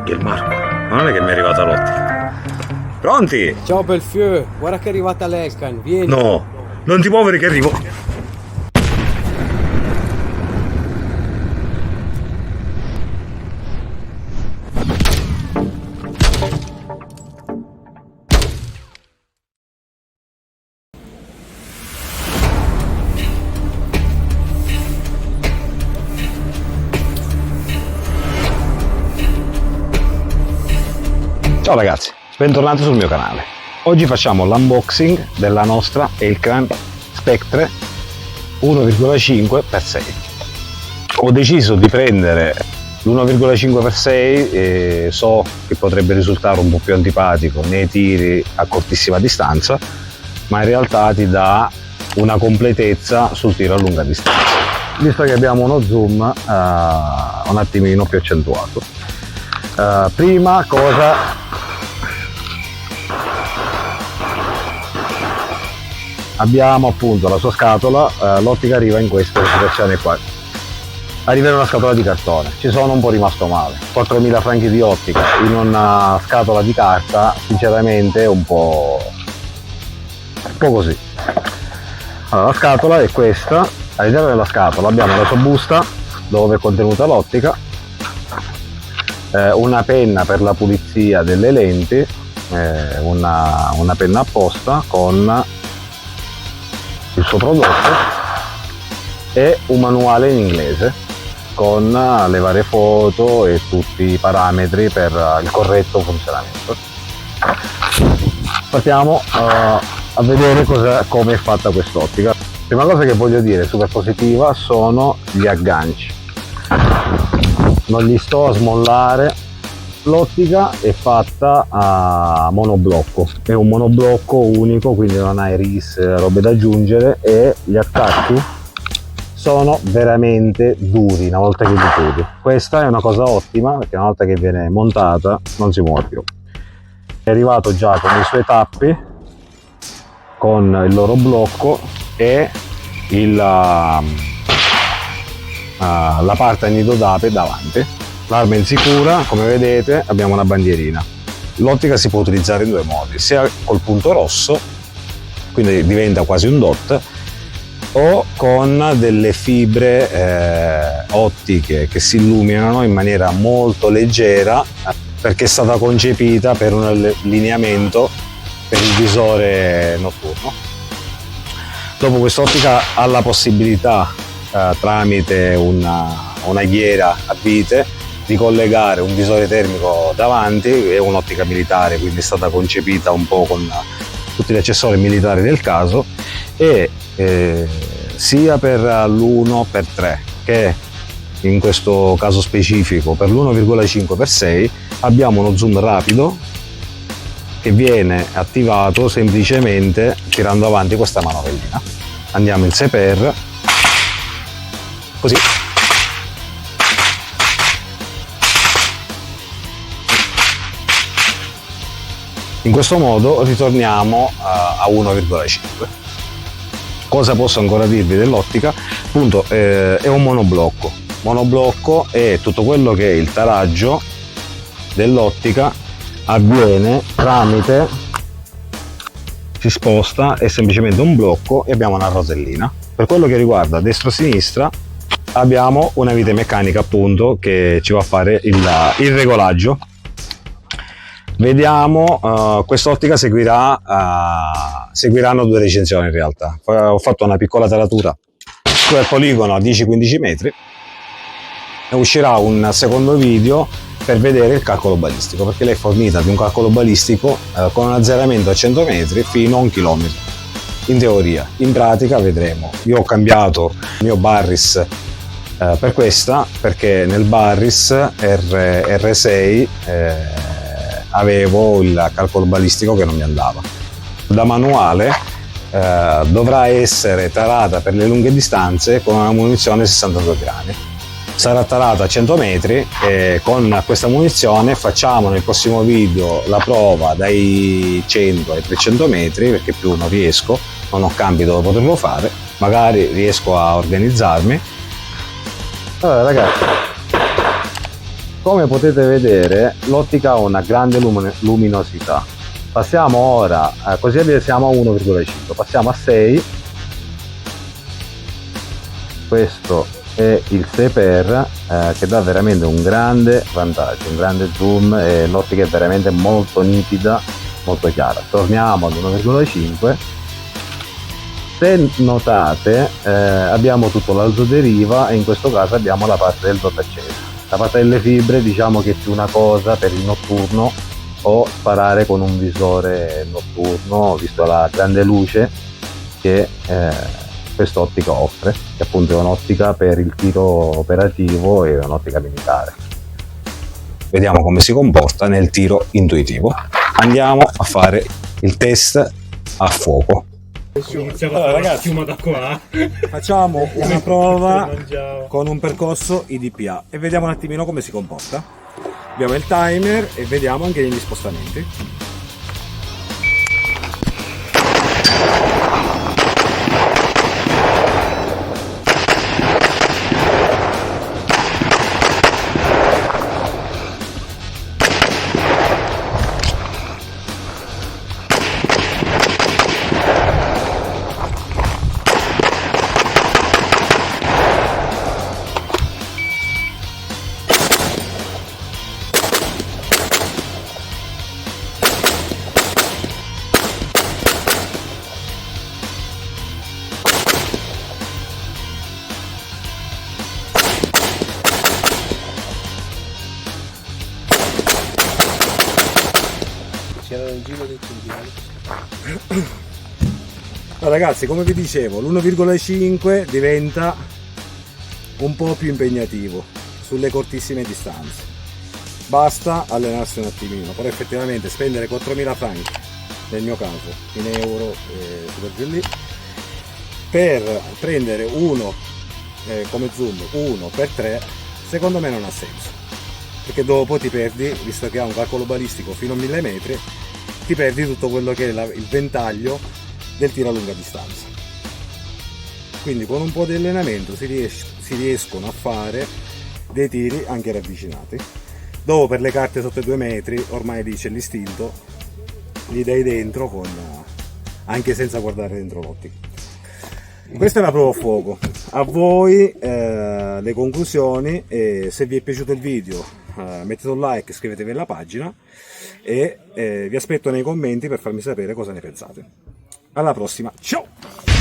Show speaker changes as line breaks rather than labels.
Che il Marco, non è che mi è arrivata l'ottica. Pronti?
Ciao Belfieu, guarda che è arrivata l'Elkan, vieni.
No, non ti muovere che arrivo. Ciao ragazzi, bentornati sul mio canale. Oggi facciamo l'unboxing della nostra Elkan Spectre 1,5x6. Ho deciso di prendere l'1,5x6 e so che potrebbe risultare un po' più antipatico nei tiri a cortissima distanza, ma in realtà ti dà una completezza sul tiro a lunga distanza, visto che abbiamo uno zoom un attimino più accentuato. Prima cosa, abbiamo appunto la sua scatola, l'ottica arriva in questa situazione qua, arriva in una scatola di cartone. Ci sono un po' rimasto male, 4.000 franchi di ottica in una scatola di carta, sinceramente è un po' così. Allora, la scatola è questa. All'interno della scatola abbiamo la sua busta dove è contenuta l'ottica, una penna per la pulizia delle lenti, una penna apposta con il suo prodotto e un manuale in inglese con le varie foto e tutti i parametri per il corretto funzionamento. Partiamo a vedere come è fatta quest'ottica. Prima cosa che voglio dire super positiva sono gli agganci. Non li sto a smollare. L'ottica è fatta a monoblocco, è un monoblocco unico, quindi non hai risse, robe da aggiungere, e gli attacchi sono veramente duri una volta che li chiudi. Questa è una cosa ottima perché una volta che viene montata non si muove più. È arrivato già con i suoi tappi, con il loro blocco e la parte a nido d'ape davanti. L'arma è insicura, come vedete abbiamo una bandierina. L'ottica si può utilizzare in due modi, sia col punto rosso, quindi diventa quasi un dot, o con delle fibre ottiche che si illuminano in maniera molto leggera, perché è stata concepita per un allineamento per il visore notturno. Dopo, quest'ottica ha la possibilità tramite una ghiera a vite di collegare un visore termico davanti e un'ottica militare, quindi è stata concepita un po' con tutti gli accessori militari del caso, e sia per l'1x3 che in questo caso specifico per l'1,5x6 abbiamo uno zoom rapido che viene attivato semplicemente tirando avanti questa manovellina. Andiamo in 6x, così. In questo modo ritorniamo a 1,5. Cosa posso ancora dirvi dell'ottica? Appunto, è un monoblocco. Monoblocco, e tutto quello che è il taraggio dell'ottica avviene tramite, si sposta, è semplicemente un blocco e abbiamo una rosellina. Per quello che riguarda destra-sinistra abbiamo una vite meccanica appunto che ci va a fare il regolaggio. Vediamo, quest'ottica seguiranno due recensioni in realtà. Ho fatto una piccola taratura sul poligono a 10-15 metri e uscirà un secondo video per vedere il calcolo balistico, perché lei è fornita di un calcolo balistico con un azzeramento a 100 metri fino a 1 chilometro. In teoria, in pratica vedremo. Io ho cambiato il mio Barris per questa, perché nel Barris R6 avevo il calcolo balistico che non mi andava. Da manuale dovrà essere tarata per le lunghe distanze con una munizione 62 gradi. Sarà tarata a 100 metri e con questa munizione facciamo nel prossimo video la prova dai 100 ai 300 metri, perché più non riesco, non ho campi dove poterlo fare, magari riesco a organizzarmi. Allora ragazzi, Come potete vedere l'ottica ha una grande luminosità. Passiamo ora, così siamo a 1,5, passiamo a 6. Questo è il 6x, che dà veramente un grande vantaggio, un grande zoom, e l'ottica è veramente molto nitida, molto chiara. Torniamo ad 1,5. Se notate abbiamo tutto l'alzo deriva e in questo caso abbiamo la parte del dot acceso. La parte delle fibre diciamo che è più una cosa per il notturno o sparare con un visore notturno, visto la grande luce che quest'ottica offre, che appunto è un'ottica per il tiro operativo e un'ottica militare. Vediamo come si comporta nel tiro intuitivo. Andiamo a fare il test a fuoco.
Allora, ragazzi, da qua.
Facciamo una prova con un percorso IDPA e vediamo un attimino come si comporta. Abbiamo il timer e vediamo anche gli spostamenti.
C'era il giro del cinghiale.
Allora, ragazzi, come vi dicevo, l'1,5 diventa un po' più impegnativo sulle cortissime distanze. Basta allenarsi un attimino, però effettivamente spendere 4.000 franchi, nel mio caso, in euro e super giù lì, per prendere uno come zoom 1x3, secondo me non ha senso, perché dopo ti perdi, visto che ha un calcolo balistico fino a 1000 metri, ti perdi tutto quello che è il ventaglio del tiro a lunga distanza. Quindi con un po' di allenamento si riescono a fare dei tiri anche ravvicinati. Dopo per le carte sotto i 2 metri ormai dice l'istinto, li dai dentro anche senza guardare dentro l'ottica. Questa è la prova a fuoco. A voi le conclusioni, e se vi è piaciuto il video mettete un like, iscrivetevi alla pagina e vi aspetto nei commenti per farmi sapere cosa ne pensate. Alla prossima, ciao!